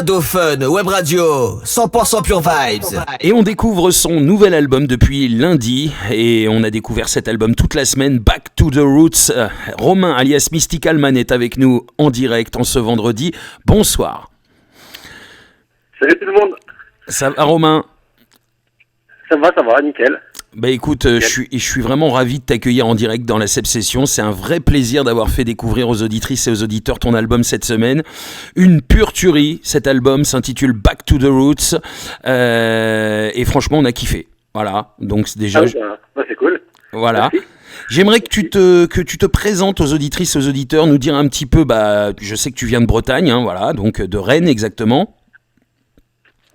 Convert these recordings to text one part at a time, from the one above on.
Dauphin, Web Radio, 100% Pure Vibes. Et on découvre son nouvel album depuis lundi. Et on a découvert cet album toute la semaine, Back to the Roots. Romain, alias Mystical Man, est avec nous en direct en ce vendredi. Bonsoir. Salut tout le monde. Ça va, Romain? Ça va, nickel. Bah écoute, je suis vraiment ravi de t'accueillir en direct dans la Seb Session. C'est un vrai plaisir d'avoir fait découvrir aux auditrices et aux auditeurs ton album cette semaine. Une pure tuerie. Cet album s'intitule Back to the Roots. Et franchement, on a kiffé. Voilà. Donc déjà. C'est cool. Voilà. Merci. J'aimerais que tu te présentes aux auditrices et aux auditeurs, nous dire un petit peu. Bah, je sais que tu viens de Bretagne, hein, voilà, donc de Rennes exactement.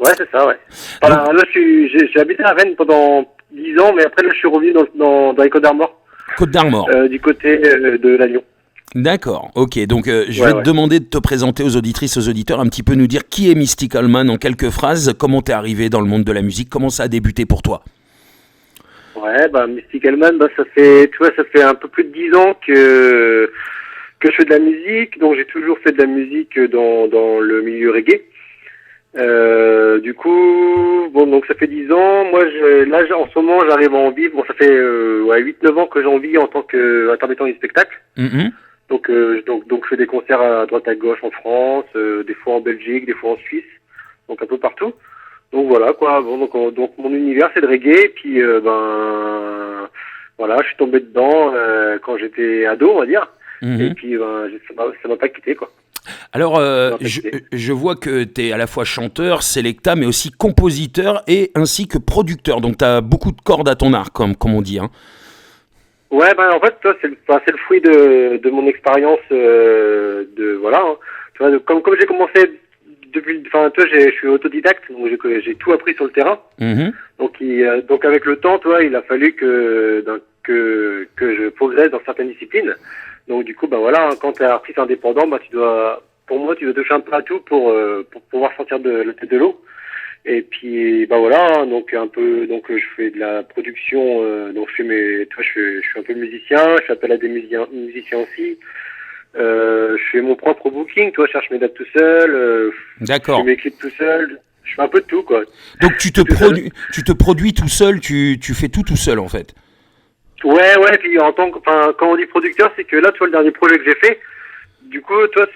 Ouais, c'est ça, ouais. Voilà, là, j'ai habité à Rennes pendant 10 ans, mais après, là, je suis revenu dans les Côtes d'Armor. Côtes d'Armor. Du côté de la Lyon. D'accord, ok. Donc, je vais te demander de te présenter aux auditrices, aux auditeurs, un petit peu nous dire qui est Mystical Man en quelques phrases, comment t'es arrivé dans le monde de la musique, comment ça a débuté pour toi. Ouais, Mystical Man, ça fait un peu plus de 10 ans que je fais de la musique, donc j'ai toujours fait de la musique dans le milieu reggae. Du coup, donc ça fait 10 ans. Moi, en ce moment, j'arrive à en vivre. Bon, ça fait 8-9 ans que j'en vis en tant qu'intermittent du spectacle. Mm-hmm. Donc, je fais des concerts à droite à gauche en France, des fois en Belgique, des fois en Suisse, donc un peu partout. Donc voilà quoi. Donc mon univers c'est le reggae. Et puis voilà, je suis tombé dedans quand j'étais ado, on va dire. Mm-hmm. Et puis ça m'a pas quitté quoi. Alors, je vois que tu es à la fois chanteur, sélecta, mais aussi compositeur et ainsi que producteur. Donc, tu as beaucoup de cordes à ton arc, comme on dit. Hein. Ouais, en fait, toi, c'est le fruit de mon expérience. Hein. Tu vois, comme j'ai commencé je suis autodidacte, donc j'ai tout appris sur le terrain. Mm-hmm. Donc, avec le temps, toi, il a fallu que je progresse dans certaines disciplines. Donc du coup, quand tu es artiste indépendant, tu dois toucher un peu à tout pour pouvoir sortir de la tête de l'eau. Et puis donc je fais de la production, donc je suis un peu musicien, je fais appel à des musiciens aussi. Je fais mon propre booking, je cherche mes dates tout seul. D'accord. Je fais mes clips tout seul. Je fais un peu de tout quoi. Donc tu te produis tout seul, tu fais tout seul en fait. Ouais, puis quand on dit producteur, c'est que là, le dernier projet que j'ai fait, du coup, ça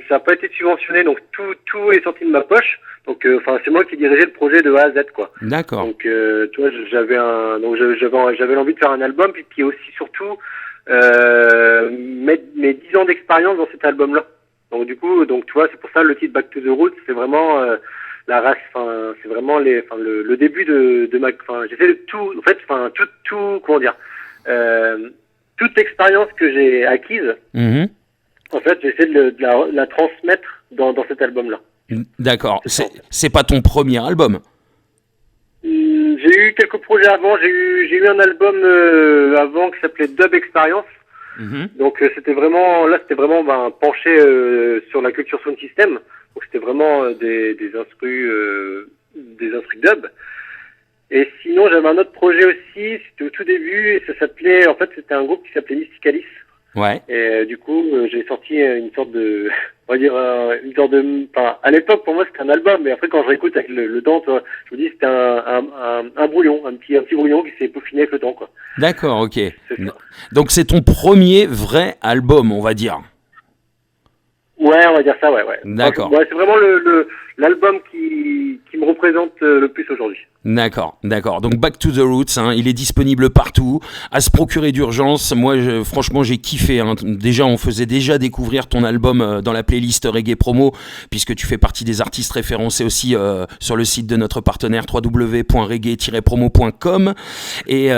n'a pas été subventionné, donc tout est sorti de ma poche. Donc, c'est moi qui dirigeais le projet de A à Z, quoi. D'accord. Donc, j'avais l'envie de faire un album, puis aussi, surtout, mettre mes 10 ans d'expérience dans cet album-là. Donc, du coup, tu vois, c'est pour ça le titre Back to the Roots, c'est vraiment la race, c'est vraiment le début de ma, j'essaie de tout, en fait, tout, comment dire. Toute expérience que j'ai acquise, mm-hmm. En fait, j'essaie de la transmettre dans cet album-là. D'accord. C'est pas ton premier album? J'ai eu quelques projets avant. J'ai eu un album avant qui s'appelait Dub Experience. Mm-hmm. Donc c'était vraiment penché sur la culture sound system. Donc c'était vraiment des instrus dub. Et sinon, j'avais un autre projet aussi, c'était au tout début, et c'était un groupe qui s'appelait Mysticalis. Ouais. Et du coup, j'ai sorti une sorte de, à l'époque, pour moi, c'était un album, mais après, quand je réécoute avec le temps, je me dis, c'était un brouillon, un petit brouillon qui s'est peaufiné avec le temps, quoi. D'accord, ok. Donc, c'est ton premier vrai album, on va dire. Ouais, on va dire ça, ouais. D'accord. C'est vraiment l'album qui me représente le plus aujourd'hui. D'accord. Donc Back to the Roots, hein, il est disponible partout, à se procurer d'urgence. Moi, franchement, j'ai kiffé. Hein. Déjà, on faisait déjà découvrir ton album dans la playlist Reggae Promo, puisque tu fais partie des artistes référencés aussi sur le site de notre partenaire www.reggae-promo.com. Et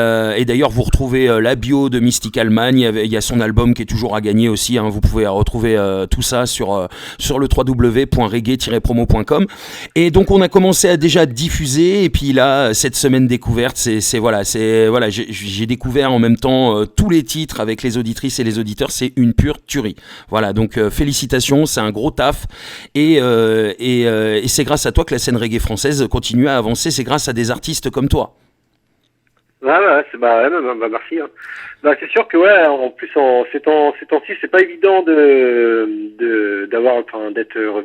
d'ailleurs, vous retrouvez la bio de Mystical Man. Il y a son album qui est toujours à gagner aussi. Hein. Vous pouvez retrouver tout ça sur le www.reggae-promo.com. Et donc, on a commencé à déjà diffuser, et puis là, cette semaine découverte, j'ai découvert en même temps tous les titres avec les auditrices et les auditeurs, c'est une pure tuerie. Voilà, donc félicitations, c'est un gros taf, et c'est grâce à toi que la scène reggae française continue à avancer, c'est grâce à des artistes comme toi. Ouais, merci. Hein. Bah, c'est sûr que ouais, en plus en ces temps-ci, c'est pas évident de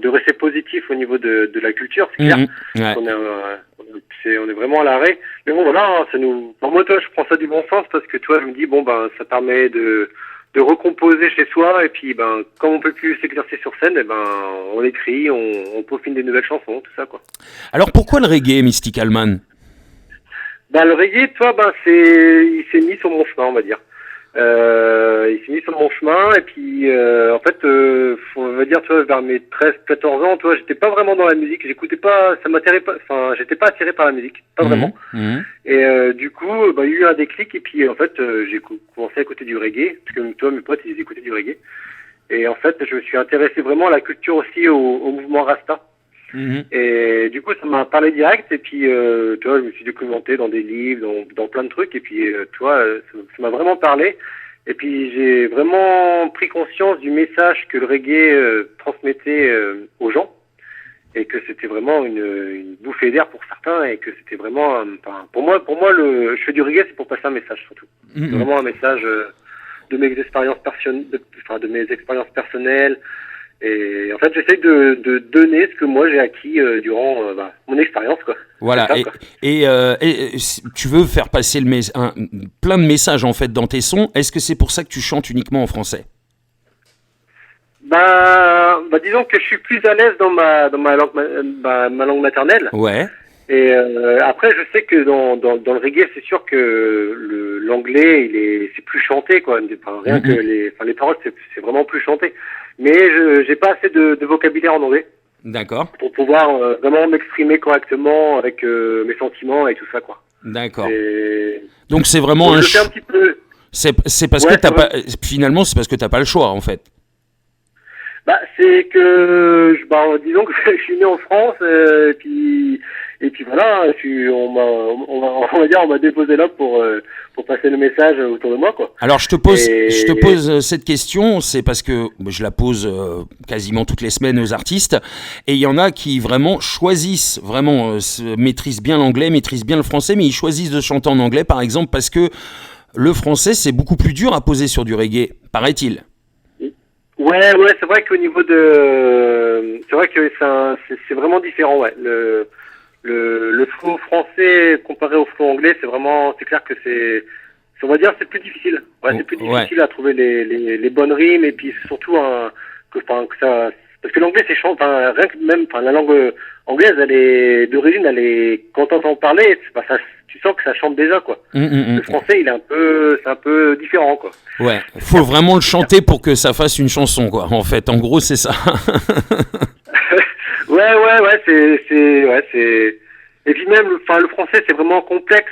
rester positif au niveau de la culture, c'est clair. Ouais. On est vraiment à l'arrêt. Mais bon voilà, hein, moi toi, je prends ça du bon sens parce que toi, je me dis bon ben ça permet de recomposer chez soi et puis ben comme on peut plus s'exercer sur scène, et ben on écrit, on peaufine des nouvelles chansons, tout ça quoi. Alors pourquoi le reggae, Mystical Man? Bah le reggae, toi, il s'est mis sur mon chemin, on va dire. Il s'est mis sur mon chemin et puis en fait, on va dire, tu vois, vers mes 13-14 ans, toi, j'étais pas vraiment dans la musique, j'écoutais pas, ça m'attirait pas, enfin, j'étais pas attiré par la musique, pas vraiment. Et du coup, il y a eu un déclic et puis en fait, j'ai commencé à écouter du reggae, parce que toi, mes potes, ils écoutaient du reggae. Et en fait, je me suis intéressé vraiment à la culture aussi, au mouvement Rasta. Et du coup, ça m'a parlé direct. Et puis, tu vois, je me suis documenté dans des livres, dans plein de trucs. Et puis, tu vois, ça m'a vraiment parlé. Et puis, j'ai vraiment pris conscience du message que le reggae transmettait aux gens. Et que c'était vraiment une bouffée d'air pour certains. Et que c'était vraiment, pour moi, je fais du reggae, c'est pour passer un message surtout. C'est vraiment un message de mes expériences personnelles. Et en fait, j'essaie de donner ce que moi j'ai acquis durant mon expérience, quoi. Voilà. Ça, quoi. Et tu veux faire passer plein de messages en fait dans tes sons. Est-ce que c'est pour ça que tu chantes uniquement en français? Disons que je suis plus à l'aise dans ma langue maternelle. Ouais. Et après, je sais que dans le reggae, c'est sûr que l'anglais, c'est plus chanté, quoi. Enfin, rien que les paroles, c'est vraiment plus chanté. Mais j'ai pas assez de vocabulaire en anglais. D'accord. Pour pouvoir vraiment m'exprimer correctement avec mes sentiments et tout ça, quoi. D'accord. Donc c'est vraiment je fais un petit peu. C'est parce que finalement c'est parce que t'as pas le choix en fait. C'est que disons que je suis né en France et puis voilà, on m'a déposé là pour passer le message autour de moi, quoi. Alors je te pose cette question, c'est parce que je la pose quasiment toutes les semaines aux artistes et il y en a qui vraiment choisissent, maîtrisent bien l'anglais, maîtrisent bien le français, mais ils choisissent de chanter en anglais par exemple parce que le français c'est beaucoup plus dur à poser sur du reggae, paraît-il. Ouais, c'est vrai qu'au niveau c'est vrai que c'est vraiment différent, ouais. Le flow français comparé au flow anglais, c'est clair que on va dire, c'est plus difficile. Ouais, c'est plus difficile à trouver les bonnes rimes et puis surtout parce que l'anglais c'est rien que même, la langue anglaise, d'origine, quand t'entends parler, tu sens que ça chante déjà, quoi. Le français, c'est un peu différent, quoi. Ouais, faut vraiment le chanter pour que ça fasse une chanson, quoi. En fait, en gros, c'est ça. c'est. Et puis même, le français, c'est vraiment complexe.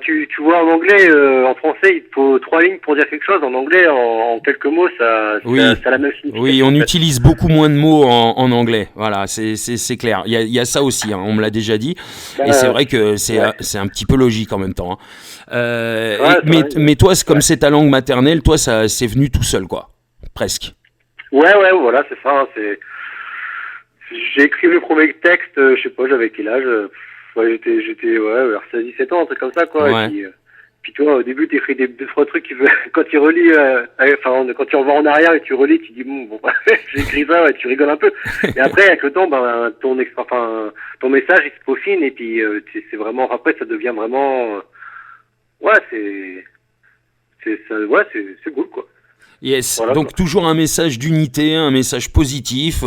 Tu vois, en anglais, en français, il te faut 3 lignes pour dire quelque chose. En anglais, en quelques mots, ça a la même signification. Oui, on utilise beaucoup moins de mots en anglais. Voilà, c'est clair. Il y a ça aussi, hein, on me l'a déjà dit. Et c'est vrai que c'est un petit peu logique en même temps. Hein. Mais toi, comme c'est ta langue maternelle, toi, c'est venu tout seul, quoi. Presque. Ouais, voilà, c'est ça. J'ai écrit le premier texte, je sais pas, j'avais quel âge. J'étais vers 16-17 ans, un truc comme ça, quoi. Ouais. Et puis toi, au début, t'écris deux, trois trucs quand tu relis, quand tu revois en arrière et tu relis, tu dis bon, j'ai écrit ça, ouais, tu rigoles un peu. Et après, avec le temps, ton message, il se peaufine et puis c'est vraiment, après, ça devient vraiment, c'est cool, quoi. Yes, voilà, donc quoi. Toujours un message d'unité, un message positif,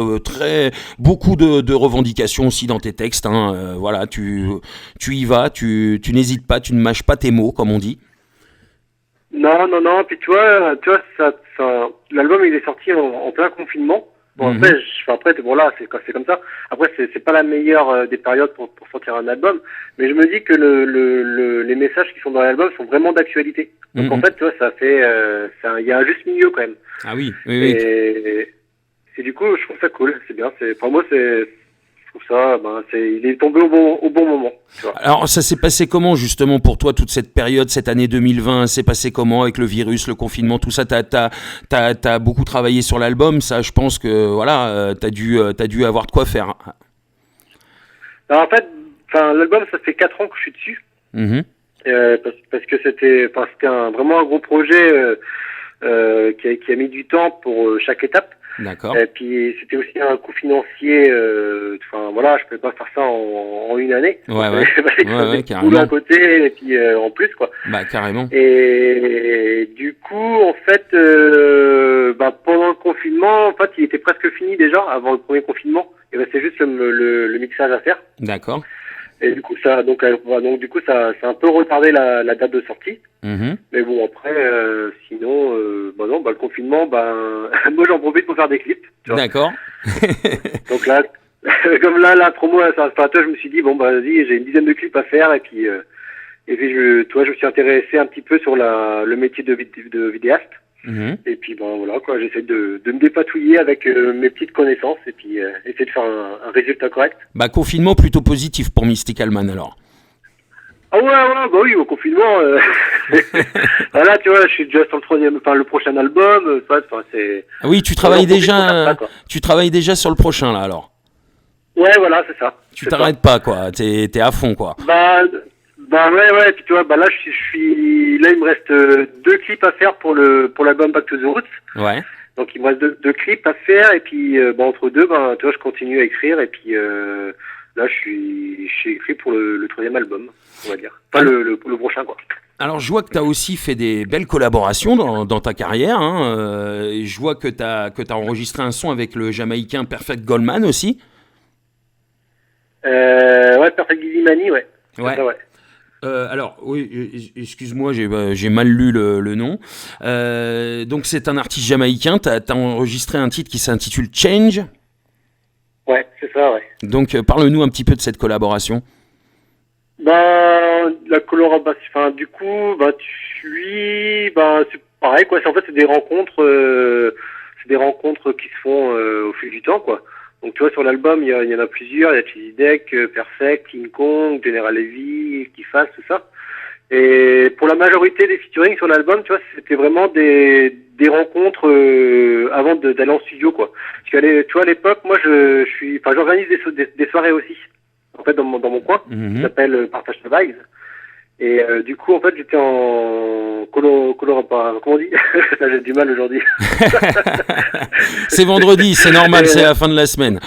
beaucoup de revendications aussi dans tes textes. Hein, voilà, tu y vas, tu n'hésites pas, tu ne mâches pas tes mots, comme on dit. Non, puis tu vois, l'album il est sorti en plein confinement. Bon, après, là, c'est comme ça. Après, c'est pas la meilleure des périodes pour sortir un album, mais je me dis que les messages qui sont dans l'album sont vraiment d'actualité. Donc en fait, tu vois, ça fait, il y a un juste milieu quand même. Ah oui. Et du coup, je trouve ça cool. C'est bien. Pour moi, je trouve ça, il est tombé au bon moment. Tu vois. Alors, ça s'est passé comment justement pour toi toute cette période, cette année 2020? C'est passé comment avec le virus, le confinement, tout ça? T'as beaucoup travaillé sur l'album, ça. Je pense que voilà, t'as dû avoir de quoi faire. Alors, en fait, l'album, ça fait 4 ans que je suis dessus. parce que c'était vraiment un gros projet qui a mis du temps pour chaque étape. D'accord. Et puis c'était aussi un coût financier. Enfin voilà, je pouvais pas faire ça en une année. Ouais, carrément. À côté et puis en plus quoi. Bah carrément. Et du coup, en fait, pendant le confinement, en fait, il était presque fini déjà avant le premier confinement. Il restait juste le mixage à faire. D'accord. Et du coup, ça a un peu retardé la date de sortie. Mm-hmm. Mais bon, après, sinon, le confinement, moi j'en profite pour faire des clips. Tu vois. D'accord. Donc là, comme là, la promo à Saint-Sparateur, je me suis dit, vas-y, j'ai une dizaine de clips à faire. Et puis je me suis intéressé un petit peu sur le métier de vidéaste. Mm-hmm. Et puis voilà quoi, j'essaie de me dépatouiller avec mes petites connaissances et puis essayer de faire un résultat correct. Bah confinement plutôt positif pour Mystical Man alors. Ah oui, au confinement. Voilà, tu vois, je suis déjà sur le prochain album. C'est. Ah oui, tu travailles déjà sur le prochain là alors. Ouais, voilà, c'est ça. Tu t'arrêtes pas quoi, t'es à fond quoi. Ouais, puis tu vois, là je suis là, il me reste 2 clips à faire pour l'album Back to the Roots. Ouais. Donc il me reste deux clips à faire et puis entre deux, tu vois, je continue à écrire et puis là j'ai écrit pour le 3e album, on va dire. Enfin le prochain quoi. Alors je vois que tu as aussi fait des belles collaborations dans ta carrière. Je vois que tu as enregistré un son avec le Jamaïcain Perfect Goldman aussi. Ouais, Perfect Gizimani, ouais. Ouais. Ça, ouais. Alors, oui, excuse-moi, j'ai mal lu le nom. Donc, c'est un artiste jamaïcain. Tu as enregistré un titre qui s'intitule Change. Ouais, c'est ça, ouais. Donc, parle-nous un petit peu de cette collaboration. La collaboration, du coup, c'est pareil, quoi. En fait, c'est des rencontres qui se font au fil du temps, quoi. Donc tu vois, sur l'album, il y en a plusieurs. Il y a Chizidek, Perfect, King Kong, General Levy, Kifas, tout ça. Et pour la majorité des featuring sur l'album, tu vois, c'était vraiment des rencontres avant d'aller en studio, quoi. Parce que tu vois, à l'époque, moi, j'organise des soirées aussi. En fait, dans mon coin, qui s'appelle Partage the Vibes. Et du coup, en fait, j'étais en comment on dit? J'ai du mal aujourd'hui. C'est vendredi, c'est normal, c'est la fin de la semaine.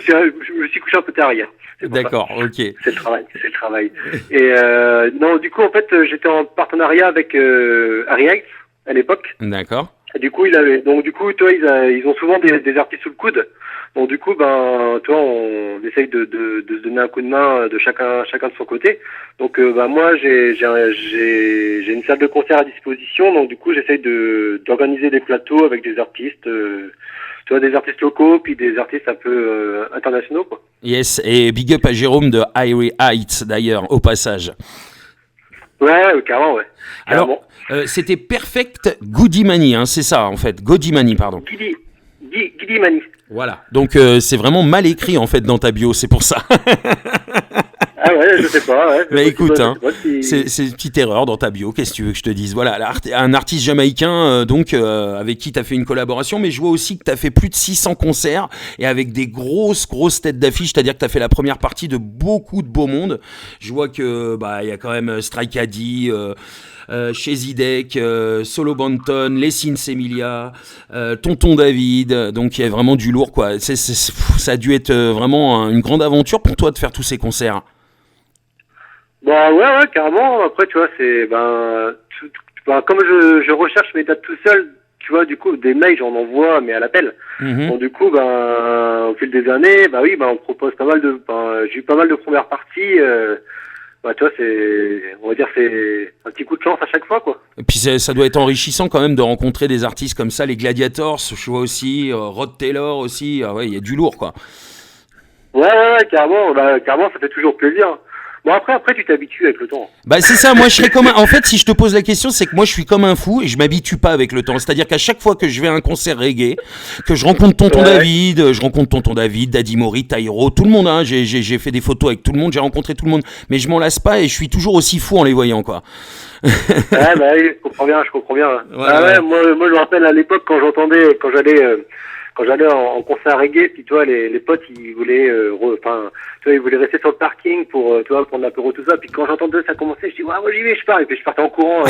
Je me suis couché un peu tard hier. D'accord, ok. C'est le travail. Et non, du coup, en fait, j'étais en partenariat avec Harry Heights à l'époque. D'accord. Et du coup, toi, ils ont souvent des artistes sous le coude. Donc du coup, toi, on essaye de se donner un coup de main de chacun de son côté. Donc moi, j'ai une salle de concert à disposition. Donc du coup, j'essaye d'organiser des plateaux avec des artistes, tu vois, des artistes locaux, puis des artistes un peu internationaux, quoi. Yes, et big up à Jérôme de Harry Heights d'ailleurs, au passage. Ouais, carrément, ouais. Carrément. Alors, c'était Perfect Goodimani, c'est ça en fait, Godimani, pardon. Gidimani. Voilà, donc c'est vraiment mal écrit en fait dans ta bio, c'est pour ça. Ah ouais, je sais pas. Ouais. Mais écoute, c'est une petite erreur dans ta bio, qu'est-ce que tu veux que je te dise? Voilà, un artiste jamaïcain avec qui tu as fait une collaboration, mais je vois aussi que tu as fait plus de 600 concerts et avec des grosses têtes d'affiche, c'est-à-dire que tu as fait la première partie de beaucoup de beau monde. Je vois que y a quand même Strike Addy, chez Zidek, Solo Banton, Les Sins Emilia, Tonton David, donc il y a vraiment du lourd quoi. Ça a dû être vraiment une grande aventure pour toi de faire tous ces concerts. Ouais, carrément. Après, tu vois, c'est comme je recherche mes dates tout seul, tu vois, du coup, des mails, j'en envoie, mais à l'appel. Mm-hmm. Donc du coup, au fil des années, on me propose pas mal j'ai eu pas mal de premières parties. Tu vois, on va dire, c'est un petit coup de chance à chaque fois, quoi. Et puis ça doit être enrichissant quand même de rencontrer des artistes comme ça, les Gladiators, je vois aussi, Rod Taylor aussi, ouais, il y a du lourd, quoi. Ouais, carrément, ça fait toujours plaisir. Bon, après, tu t'habitues avec le temps. C'est ça, moi je serais comme en fait, si je te pose la question, c'est que moi je suis comme un fou et je m'habitue pas avec le temps. C'est-à-dire qu'à chaque fois que je vais à un concert reggae, que je rencontre Tonton David, Daddy Mori, Taïro, tout le monde, j'ai fait des photos avec tout le monde, j'ai rencontré tout le monde, mais je m'en lasse pas et je suis toujours aussi fou en les voyant, quoi. Oui, je comprends bien. Ouais. Moi, je me rappelle à l'époque quand j'allais quand j'allais en concert reggae, puis toi les potes ils voulaient ils voulaient rester sur le parking pour prendre l'apéro tout ça, puis quand j'entendais ça commencer, je dis ouais, moi j'y vais, je pars, et puis je partais en courant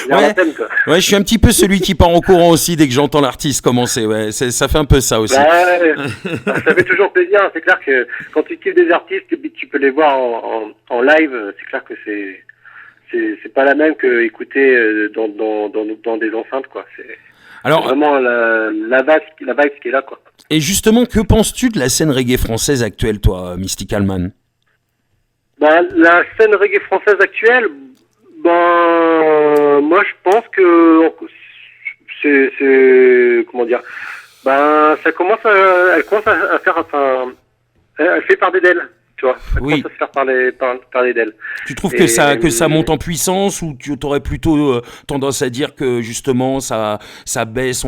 la thème, quoi. Ouais, je suis un petit peu celui qui part en courant aussi dès que j'entends l'artiste commencer. Ouais, ça fait un peu ça aussi. Ça fait toujours plaisir. C'est clair que quand tu kiffes des artistes et puis tu peux les voir en live, c'est clair que c'est pas la même que écouter dans des enceintes, quoi. Alors, c'est vraiment la vibe qui est là, quoi. Et justement, que penses-tu de la scène reggae française actuelle, toi, Mystical Man? La scène reggae française actuelle, moi je pense que c'est comment dire, elle commence à faire, elle fait parler d'elle, tu vois. Elle commence à se faire parler d'elle. Tu trouves que ça monte en puissance, ou tu aurais plutôt tendance à dire que justement ça baisse,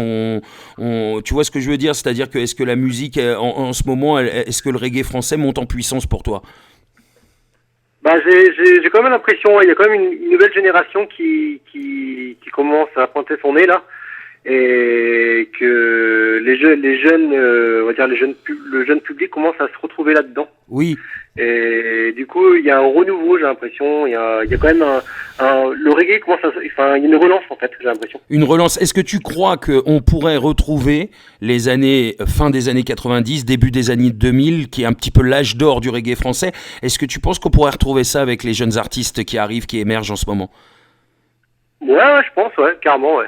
tu vois ce que je veux dire? C'est-à-dire que est-ce que la musique en ce moment, est-ce que le reggae français monte en puissance pour toi? J'ai quand même l'impression, il y a quand même une nouvelle génération qui commence à pointer son nez là, et que les jeunes, on va dire le jeune public commence à se retrouver là-dedans. Oui. Et du coup, il y a un renouveau, j'ai l'impression. Il y a quand même le reggae commence il y a une relance en fait, j'ai l'impression. Une relance. Est-ce que tu crois qu'on pourrait retrouver les années, fin des années 90, début des années 2000, qui est un petit peu l'âge d'or du reggae français? Est-ce que tu penses qu'on pourrait retrouver ça avec les jeunes artistes qui arrivent, qui émergent en ce moment? Ouais, je pense, carrément, ouais.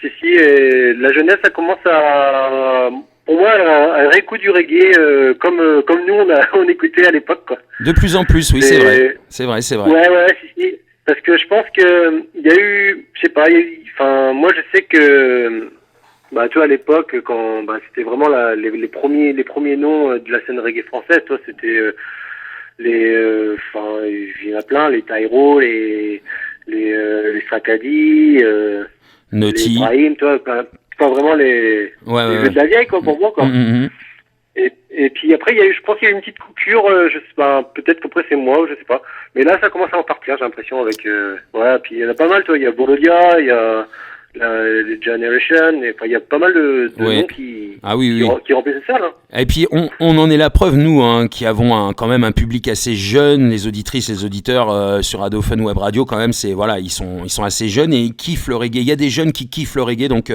Si, et la jeunesse, ça commence pour moi, un réécoute du reggae, comme nous, on écoutait à l'époque, quoi. De plus en plus, oui, c'est vrai. C'est vrai. Ouais, si. Parce que je pense que il y a eu, je sais pas, moi je sais que, tu vois, à l'époque, quand, c'était vraiment les premiers noms de la scène reggae française, toi, c'était, il y en a plein, les Tyro, les Sakadi, Naughty, les Ibrahim, toi, pas vraiment les vieux de la vieille, quoi, pour moi, quoi. Et puis après, je pense qu'il y a eu une petite coupure, je sais pas, peut-être qu'après c'est moi, je sais pas. Mais là, ça commence à en partir, j'ai l'impression, avec, puis il y en a pas mal, toi, il y a Bolodia, il y a les Generation, et il y a pas mal de noms qui remplissent ça, là. Et puis on en est la preuve, nous, qui avons quand même un public assez jeune, les auditrices, les auditeurs sur Radiophone Web Radio, quand même, ils sont assez jeunes et ils kiffent le reggae. Il y a des jeunes qui kiffent le reggae, donc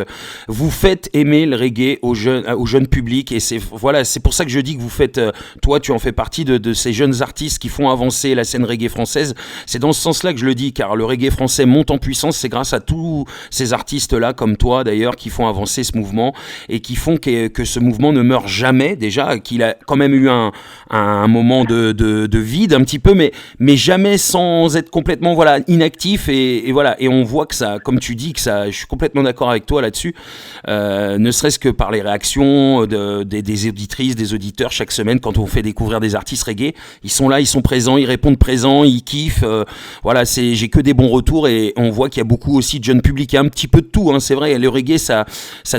vous faites aimer le reggae au jeune public, et c'est pour ça que je dis que vous faites, toi tu en fais partie de ces jeunes artistes qui font avancer la scène reggae française. C'est dans ce sens-là que je le dis, car le reggae français monte en puissance, c'est grâce à tous ces artistes-là, comme toi d'ailleurs, qui font avancer ce mouvement et qui font que ce mouvement ne meurt jamais, déjà, qu'il a quand même eu un moment de vide un petit peu, mais jamais sans être complètement inactif, et voilà. Et on voit que ça, comme tu dis, je suis complètement d'accord avec toi là-dessus, ne serait-ce que par les réactions des auditrices, des auditeurs chaque semaine quand on fait découvrir des artistes reggae. Ils sont là, ils sont présents, ils répondent présents, ils kiffent, j'ai que des bons retours, et on voit qu'il y a beaucoup aussi de jeunes publics. Il y a un petit peu de tout, c'est vrai, le reggae ça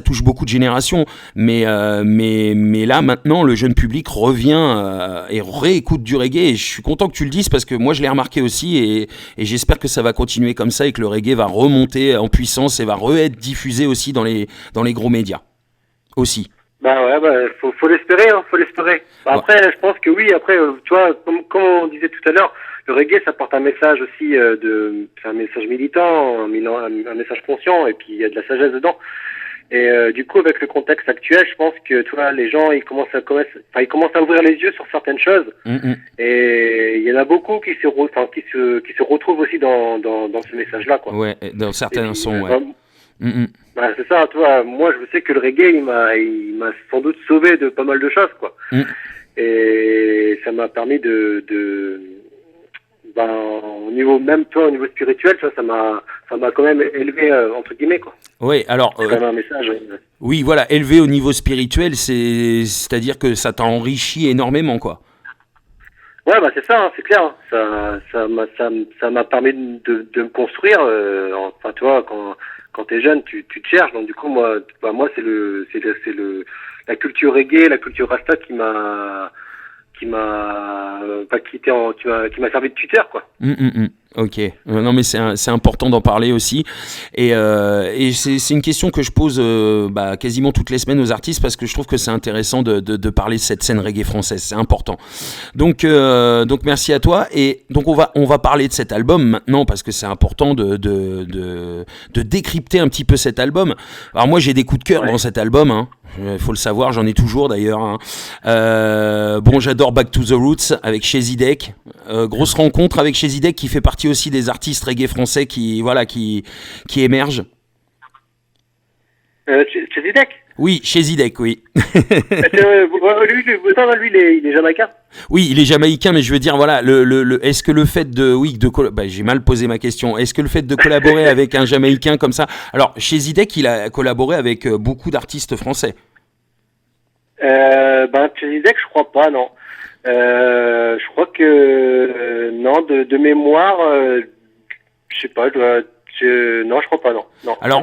touche beaucoup de générations, mais là maintenant le jeune public revient et réécoute du reggae, et je suis content que tu le dises, parce que moi je l'ai remarqué aussi, et j'espère que ça va continuer comme ça, et que le reggae va remonter en puissance et va être diffusé aussi dans les gros médias aussi. Faut l'espérer, faut l'espérer. Après, je pense que oui, après, tu vois, comme on disait tout à l'heure, le reggae, ça porte un message aussi c'est un message militant, un message conscient, et puis il y a de la sagesse dedans. Et du coup, avec le contexte actuel, je pense que, tu vois, les gens, ils commencent à ouvrir les yeux sur certaines choses. Et il y en a beaucoup qui se retrouvent aussi dans ce message-là, quoi. Ouais, dans certains sons, ouais. C'est ça, tu vois, moi je sais que le reggae il m'a sans doute sauvé de pas mal de choses, quoi. Et ça m'a permis au niveau, même toi, au niveau spirituel, ça m'a quand même élevé, entre guillemets, quoi. Oui, alors c'est quand même un message. Oui, voilà, élevé au niveau spirituel, c'est-à-dire que ça t'a enrichi énormément, quoi. Ouais, c'est ça, c'est clair. Ça m'a permis de me construire. Enfin, tu vois, quand t'es jeune, tu te cherches. Donc du coup, moi, c'est la culture reggae, la culture rasta qui m'a servi de tuteur, quoi. Ok, non mais c'est important d'en parler aussi et c'est une question que je pose quasiment toutes les semaines aux artistes parce que je trouve que c'est intéressant de parler de cette scène reggae française, c'est important. Donc merci à toi et donc on va parler de cet album maintenant parce que c'est important de décrypter un petit peu cet album. Alors moi j'ai des coups de cœur dans cet album, hein. Faut le savoir, j'en ai toujours d'ailleurs. Hein. J'adore Back to the Roots avec Chezidek. Grosse rencontre avec Chezidek qui fait partie aussi des artistes reggae français qui émergent. Chezidek. Oui, Chezidek, oui. Lui, il est jamaïcain. Oui, il est jamaïcain, mais je veux dire, voilà, est-ce que le fait j'ai mal posé ma question. Est-ce que le fait de collaborer avec un jamaïcain comme ça, alors Chezidek, il a collaboré avec beaucoup d'artistes français. Chezidek, je crois pas, non. Je crois que non, de mémoire, je sais pas, non, je crois pas, non. Alors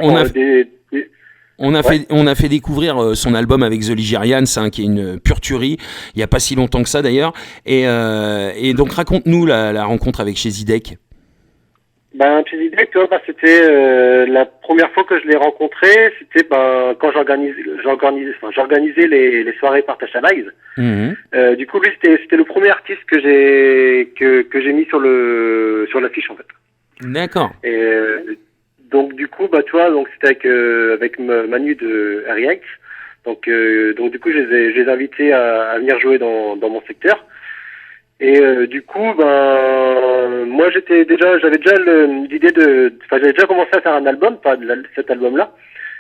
on a fait découvrir son album avec The Ligerians, hein, qui est une pure tuerie, il n'y a pas si longtemps que ça d'ailleurs. Et donc raconte-nous la rencontre avec Chezidek. Chezidek, tu vois, c'était la première fois que je l'ai rencontré, c'était quand j'organisais les soirées Partage Vibes. Du coup, lui, c'était le premier artiste que j'ai mis sur l'affiche en fait. D'accord. Et donc du coup, tu vois, donc c'était avec Manu de React. Donc du coup, je les ai invités à venir jouer dans mon secteur. Et du coup, moi j'avais déjà l'idée j'avais déjà commencé à faire un album, pas cet album-là.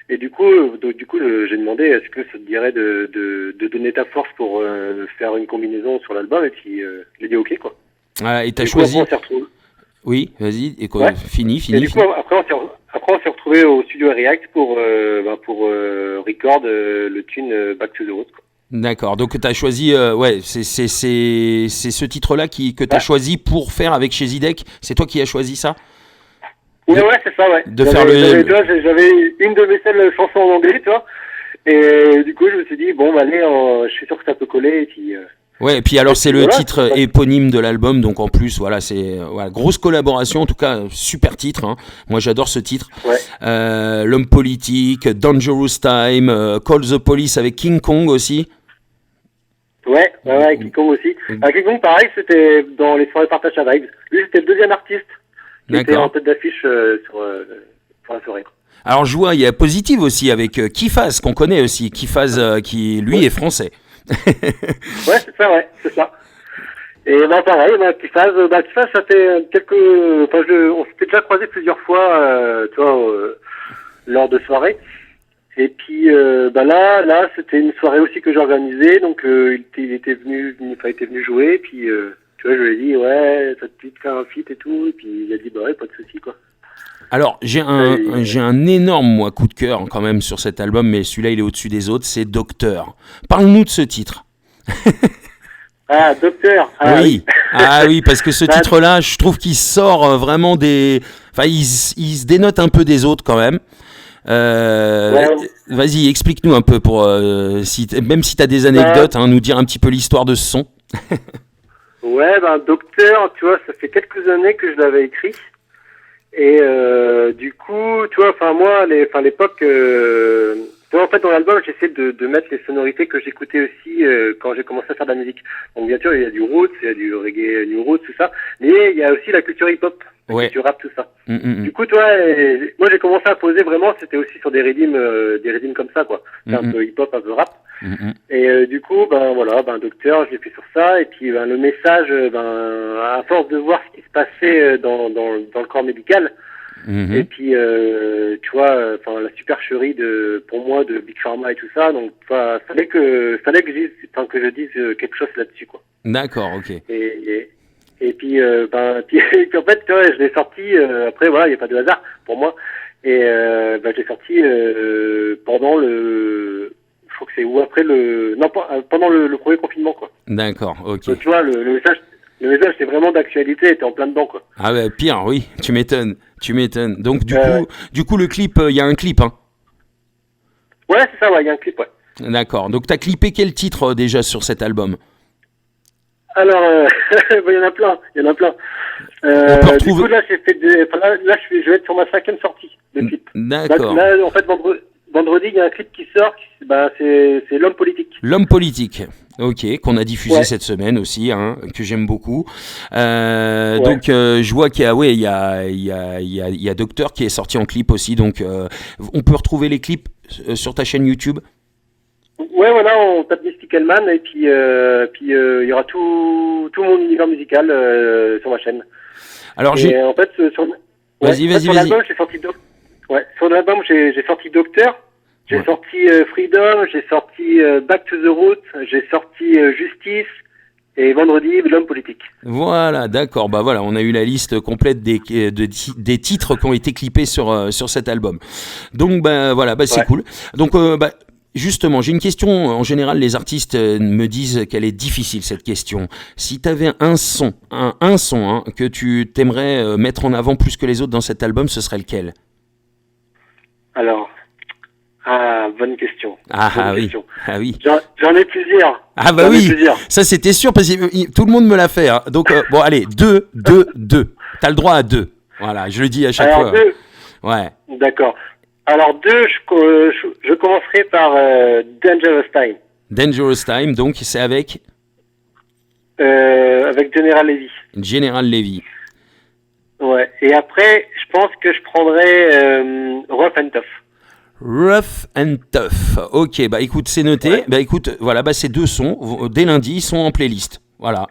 Et du coup, j'ai demandé est-ce que ça te dirait de donner ta force pour faire une combinaison sur l'album, et puis il a dit ok quoi. Ah, et t'as choisi. Oui, vas-y, et quoi, fini. Et du coup, après on s'est retrouvé au studio React pour record le tune Back to the Roots, quoi. D'accord, donc tu as choisi, c'est ce titre-là que tu as choisi pour faire avec Chezidek, c'est toi qui as choisi ça? Ouais, c'est ça, ouais. J'avais une de mes seules chansons en anglais, tu vois, et du coup je me suis dit, allez, je suis sûr que ça peut coller, et puis... Ouais, et puis alors c'est le titre éponyme de l'album, donc en plus, voilà, c'est grosse collaboration, en tout cas, super titre, hein. Moi j'adore ce titre. Ouais. L'homme politique, Dangerous Time, Call the Police avec King Kong aussi. Ouais, King Kong aussi. King Kong, pareil, c'était dans les soirées Partage Vibes. Lui, c'était le deuxième artiste qui était en tête d'affiche pour la soirée. Alors je vois, il y a Positive aussi avec Kifaz, qu'on connaît aussi. Kifaz, qui lui est français. Ouais, c'est ça. Et pareil, Kifaz, ça fait on s'était déjà croisés plusieurs fois, tu vois, lors de soirées. Et puis là, c'était une soirée aussi que j'organisais, donc il était venu jouer, et puis tu vois, je lui ai dit ouais, ça te dit de faire un feat et tout, et puis il a dit ouais, pas de souci quoi. Alors j'ai un énorme coup de cœur quand même sur cet album, mais celui-là il est au-dessus des autres, c'est Docteur. Parle-nous de ce titre. Ah, Docteur. Oui, parce que ce titre-là, je trouve qu'il sort vraiment il se dénote un peu des autres quand même. Vas-y, explique-nous un peu même si tu as des anecdotes, nous dire un petit peu l'histoire de ce son. Ouais, Docteur, tu vois, ça fait quelques années que je l'avais écrit. Et du coup, tu vois, moi, à l'époque, en fait, dans l'album, j'essaie de mettre les sonorités que j'écoutais aussi quand j'ai commencé à faire de la musique. Donc, bien sûr, il y a du roots, il y a du reggae, new roots, tout ça, mais il y a aussi la culture hip-hop, la culture rap, tout ça. Du coup, tu vois, moi, j'ai commencé à poser vraiment, c'était aussi sur des rythms comme ça, quoi. C'est un peu hip-hop, un peu rap. Et du coup, Docteur, je l'ai fait sur ça, et puis le message, à force de voir ce qui se passait dans le corps médical, et puis tu vois, la supercherie pour moi de Big Pharma et tout ça, donc fallait que je dise quelque chose là-dessus, quoi. D'accord, ok. Et puis puis en fait, tu vois, je l'ai sorti après, voilà, il n'y a pas de hasard pour moi, et je l'ai sorti pendant je crois que c'est pendant le premier confinement, quoi. D'accord, ok. Donc, tu vois, le message c'est vraiment d'actualité, était en plein dedans, quoi. Ah ouais, pire, oui, tu m'étonnes. Donc du coup le clip, il y a un clip, hein. Ouais, c'est ça, il y a un clip, ouais. D'accord. Donc t'as clippé quel titre déjà sur cet album? Alors, il y en a plein, il y en a plein. On peut Du retrouver- coup, là, j'ai fait là, je vais être sur ma 5e sortie de clip. D'accord. Là, en fait, vendredi, il y a un clip qui sort, c'est L'homme politique. L'homme politique, ok, qu'on a diffusé Ouais. cette semaine aussi, hein, que j'aime beaucoup. Ouais. Donc je vois qu'il y a, ouais, il y a Docteur qui est sorti en clip aussi. Donc on peut retrouver les clips sur ta chaîne YouTube. Ouais, voilà, on tape Mystical Man et puis il y aura tout mon univers musical sur ma chaîne. Alors Et en fait, sur Vas-y, sur l'album, j'ai sorti sur l'album, j'ai sorti Docteur, j'ai Ouais. sorti Freedom, j'ai sorti Back to the Root, j'ai sorti Justice et vendredi L'homme politique. Voilà, d'accord. Bah voilà, on a eu la liste complète des titres qui ont été clippés sur cet album. Donc bah voilà, bah c'est Ouais. cool. Donc justement, j'ai une question. En général, les artistes me disent qu'elle est difficile cette question. Si tu avais un son, un son hein, que tu t'aimerais mettre en avant plus que les autres dans cet album, ce serait lequel? Alors, bonne question. Ah, Bonne ah oui, question. ah oui. J'en ai plusieurs. Ah bah J'en ai oui, plusieurs. ça c'était sûr parce que tout le monde me l'a fait. Hein. Donc bon allez, deux. T'as le droit à deux. Voilà, je le dis à chaque Alors fois. deux, Ouais. d'accord. Alors deux, je commencerai par Dangerous Time Dangerous Time, donc c'est avec avec General Levy. General Levy. Ouais. Et après, je pense que je prendrai Rough and Tough. Rough and Tough. Ok, bah écoute, c'est noté. Ouais. Bah écoute, voilà, bah ces deux sons, dès lundi, ils sont en playlist. Voilà.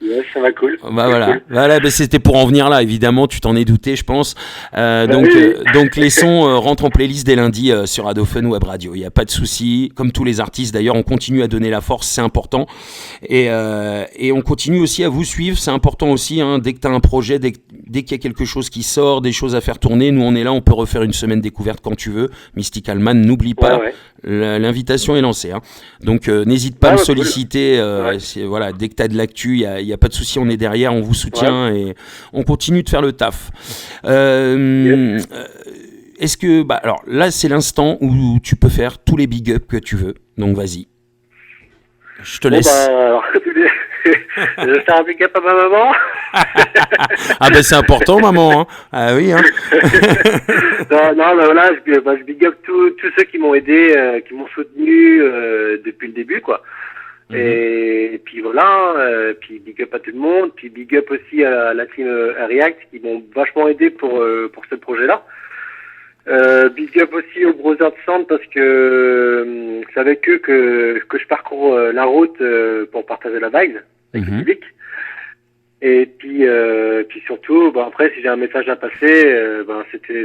Ouais, ça va cool. Bah C'est voilà, cool. voilà bah c'était pour en venir là, évidemment, tu t'en es douté, je pense. oui. Donc les sons rentrent en playlist dès lundi sur Radio Fun Web Radio. Il n'y a pas de souci. Comme tous les artistes, d'ailleurs, on continue à donner la force, c'est important. Et on continue aussi à vous suivre, c'est important aussi. Hein, dès que tu as un projet, dès qu'il y a quelque chose qui sort, des choses à faire tourner, nous on est là, on peut refaire une semaine découverte quand tu veux. Mystical Man, n'oublie pas. Ouais. L'invitation est lancée. Hein. Donc n'hésite pas à me Cool. solliciter. Ouais. Voilà, dès que tu as de l'actu, il n'y a pas de souci, on est derrière, on vous soutient et on continue de faire le taf. Est-ce que... Bah, alors là, c'est l'instant où tu peux faire tous les big ups que tu veux. Donc vas-y. Je te laisse. Alors, je vais faire un big up à ma maman. Ah ben c'est important, maman. Hein. Ah oui. Hein. non, voilà, je big up tous ceux qui m'ont aidé, qui m'ont soutenu depuis le début, quoi. Et puis voilà, puis big up à tout le monde, puis big up aussi à la team React qui m'ont vachement aidé pour ce projet-là. Big up aussi aux Brothers de Sound parce que c'est avec eux que je parcours la route pour partager la vibe avec le public. Et puis surtout, après si j'ai un message à passer,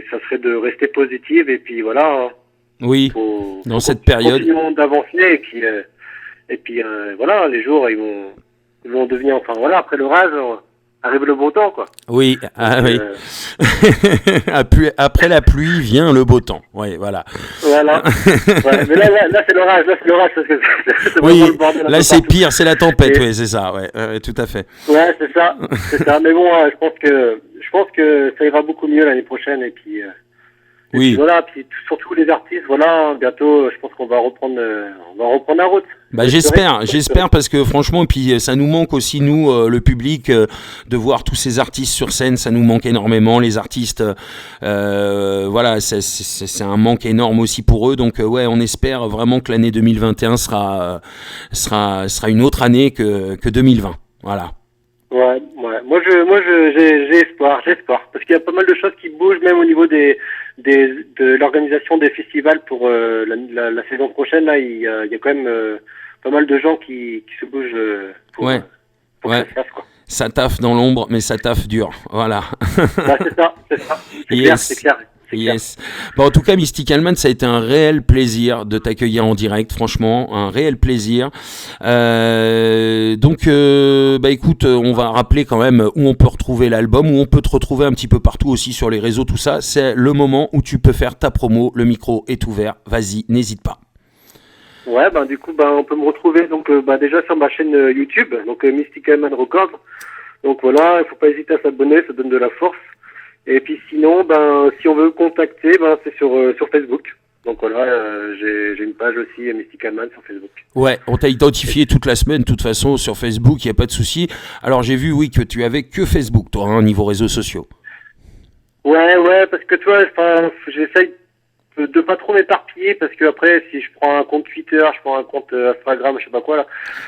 ça serait de rester positive et puis voilà. Oui. Dans cette période. Continuons d'avancer et puis voilà, les jours ils vont devenir, enfin voilà, après l'orage arrive le beau temps, quoi. Oui, oui. Après la pluie vient le beau temps. Oui, voilà. Voilà. Ouais, mais là c'est l'orage, parce que c'est oui, vraiment le bordel. Là c'est pire, c'est la tempête, oui, c'est ça, ouais, tout à fait. Ouais, c'est ça. Mais bon, je pense que ça ira beaucoup mieux l'année prochaine et puis. Oui. Puis voilà, puis surtout les artistes, voilà, bientôt, je pense qu'on va reprendre la route. Bah j'espère parce que franchement, puis ça nous manque aussi nous, le public, de voir tous ces artistes sur scène, ça nous manque énormément. Les artistes, voilà, c'est un manque énorme aussi pour eux. Donc ouais, on espère vraiment que l'année 2021 sera une autre année que 2020. Voilà. Ouais. Moi, j'ai espoir, parce qu'il y a pas mal de choses qui bougent, même au niveau de l'organisation des festivals pour la saison prochaine. Là, il y a quand même pas mal de gens qui se bougent pour que ça se fasse, quoi. Ça taffe dans l'ombre, mais ça taffe dur. Voilà. Bah, c'est ça. C'est clair. Yes. Bon, en tout cas, Mystical Man, ça a été un réel plaisir de t'accueillir en direct, franchement, un réel plaisir. Donc, écoute, on va rappeler quand même où on peut retrouver l'album, où on peut te retrouver un petit peu partout aussi sur les réseaux, tout ça. C'est le moment où tu peux faire ta promo, le micro est ouvert, vas-y, n'hésite pas. Ouais, du coup, on peut me retrouver donc déjà sur ma chaîne YouTube, donc Mystical Man Records. Donc voilà, il faut pas hésiter à s'abonner, ça donne de la force. Et puis sinon, si on veut me contacter, c'est sur Facebook. Donc voilà, j'ai une page aussi, Mystical Man, sur Facebook. Ouais, on t'a identifié toute la semaine, de toute façon, sur Facebook, il n'y a pas de souci. Alors j'ai vu, oui, que tu avais que Facebook, toi, hein, niveau réseaux sociaux. Ouais, parce que toi, j'essaye de pas trop m'éparpiller, parce que après, si je prends un compte Twitter, je prends un compte Instagram, je sais pas quoi là,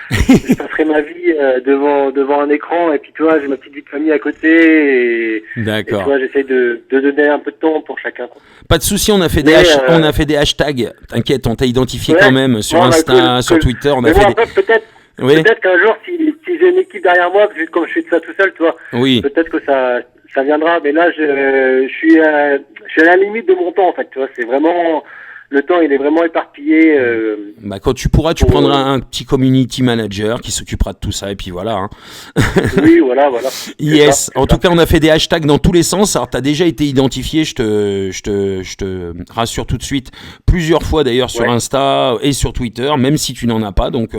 je passerai ma vie devant un écran, et puis tu vois, j'ai ma petite vie de famille à côté, et D'accord. tu vois, j'essaye de donner un peu de temps pour chacun, quoi. Pas de souci, on a fait on a fait des hashtags. T'inquiète, on t'a identifié Ouais. quand même sur Bon, bah, Insta, cool, sur cool. Twitter. On Mais a bon, fait après, Oui. peut-être qu'un jour, si j'ai une équipe derrière moi, comme je fais ça tout seul, tu vois, Oui. peut-être que ça viendra. Mais là, je suis à la limite de mon temps, en fait, tu vois. C'est vraiment, le temps, il est vraiment éparpillé. Bah, quand tu pourras, tu prendras un petit community manager qui s'occupera de tout ça, et puis voilà. Hein. Oui, voilà. Yes. En tout cas, on a fait des hashtags dans tous les sens. Alors, t'as déjà été identifié, je te rassure tout de suite, plusieurs fois d'ailleurs sur Insta et sur Twitter, même si tu n'en as pas. Donc,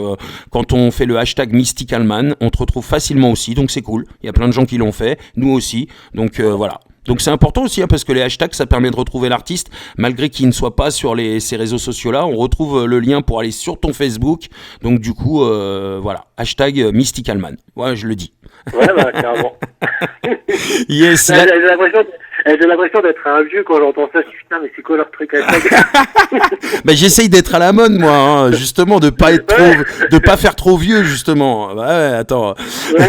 quand on fait le hashtag Mysticalman, on te retrouve facilement aussi. Donc, c'est cool. Il y a plein de gens qui l'ont fait, nous aussi. Donc, voilà. Donc c'est important aussi, hein, parce que les hashtags, ça permet de retrouver l'artiste, malgré qu'il ne soit pas sur ces réseaux sociaux-là. On retrouve le lien pour aller sur ton Facebook. Donc du coup, voilà, hashtag Mysticalman. Ouais, je le dis. Ouais, bah, carrément. Yes. J'ai l'impression d'être un vieux quand j'entends ça. Je dis, putain, mais c'est quoi leur truc hashtag? Bah, j'essaye d'être à la mode, moi, hein, justement, de pas être de pas faire trop vieux, justement. Ouais, attends. Ouais,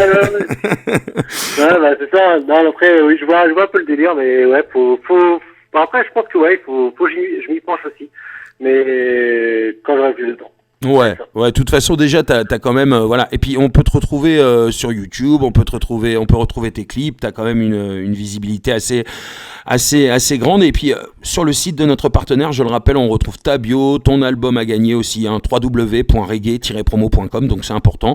bah, c'est ça. Non, après, oui, je vois un peu le délire, mais ouais, faut... Bon, après, je pense que ouais, faut que je m'y penche aussi. Mais quand j'aurai plus de temps. Ouais, de toute façon déjà t'as quand même voilà, et puis on peut te retrouver sur YouTube, on peut retrouver tes clips, t'as quand même une visibilité assez grande, et puis sur le site de notre partenaire, je le rappelle, on retrouve ta bio, ton album à gagner aussi, hein, www.reggae-promo.com, donc c'est important.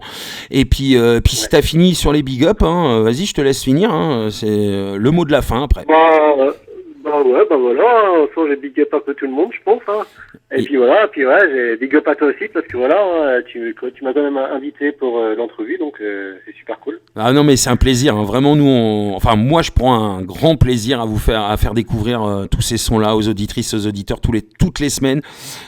Et puis si t'as fini sur les big up, hein, vas-y, je te laisse finir, hein, c'est le mot de la fin après. Bah voilà, au fond j'ai big up un peu tout le monde, je pense, hein. Et puis voilà, j'ai big up à toi aussi, parce que voilà, hein, tu m'as quand même invité pour l'entrevue, donc c'est super cool. Ah non, mais c'est un plaisir, hein. Vraiment, enfin moi je prends un grand plaisir à faire découvrir tous ces sons-là aux auditrices, aux auditeurs toutes les semaines.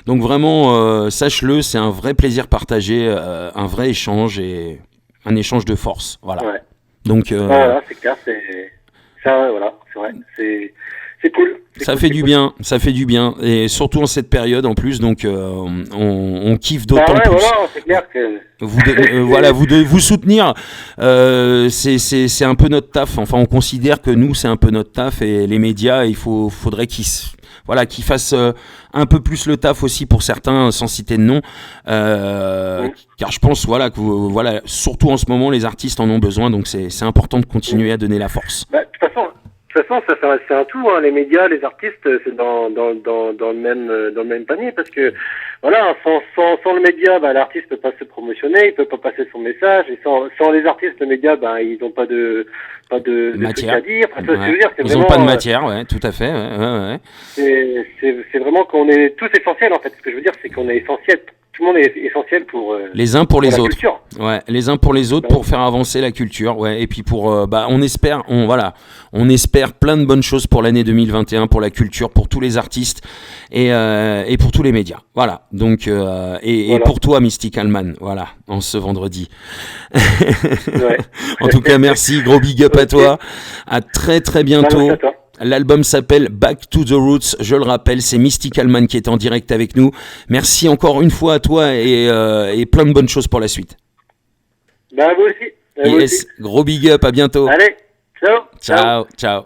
Donc vraiment, sache-le, c'est un vrai plaisir partagé, un vrai échange, et un échange de force, voilà. Ouais. Donc voilà, c'est clair, c'est vrai, c'est cool. Ça fait du bien, et surtout en cette période en plus, donc on kiffe d'autant plus. Voilà, c'est clair que vous devez vous soutenir, c'est un peu notre taf, enfin on considère que nous c'est un peu notre taf, et les médias, il faudrait qu'ils fassent un peu plus le taf aussi pour certains, sans citer de nom, car je pense que surtout en ce moment les artistes en ont besoin, donc c'est important de continuer à donner la force. De toute façon, c'est un tout, hein. Les médias, les artistes, c'est dans le même panier, parce que voilà, sans le média, bah, l'artiste peut pas se promotionner, il peut pas passer son message, et sans les artistes, le média, bah, ils ont pas de matière trucs à dire. Enfin, ouais. Dire, ils vraiment, ont pas de matière, ouais, tout à fait. Ouais. C'est vraiment qu'on est tous essentiels, en fait. Ce que je veux dire, c'est qu'on est essentiel. Tout le monde est essentiel pour les uns pour les autres. Culture. Ouais, les uns pour les autres, pour faire avancer la culture, ouais, et puis pour on espère plein de bonnes choses pour l'année 2021, pour la culture, pour tous les artistes, et pour tous les médias. Voilà. Donc et pour toi, Mysticalman, voilà, en ce vendredi. Ouais. En tout cas, merci, gros big up à toi. À très très bientôt. L'album s'appelle Back to the Roots, je le rappelle, c'est Mysticalman qui est en direct avec nous. Merci encore une fois à toi, et plein de bonnes choses pour la suite. Bah vous aussi. Yes, gros big up, à bientôt. Allez, ciao. Ciao.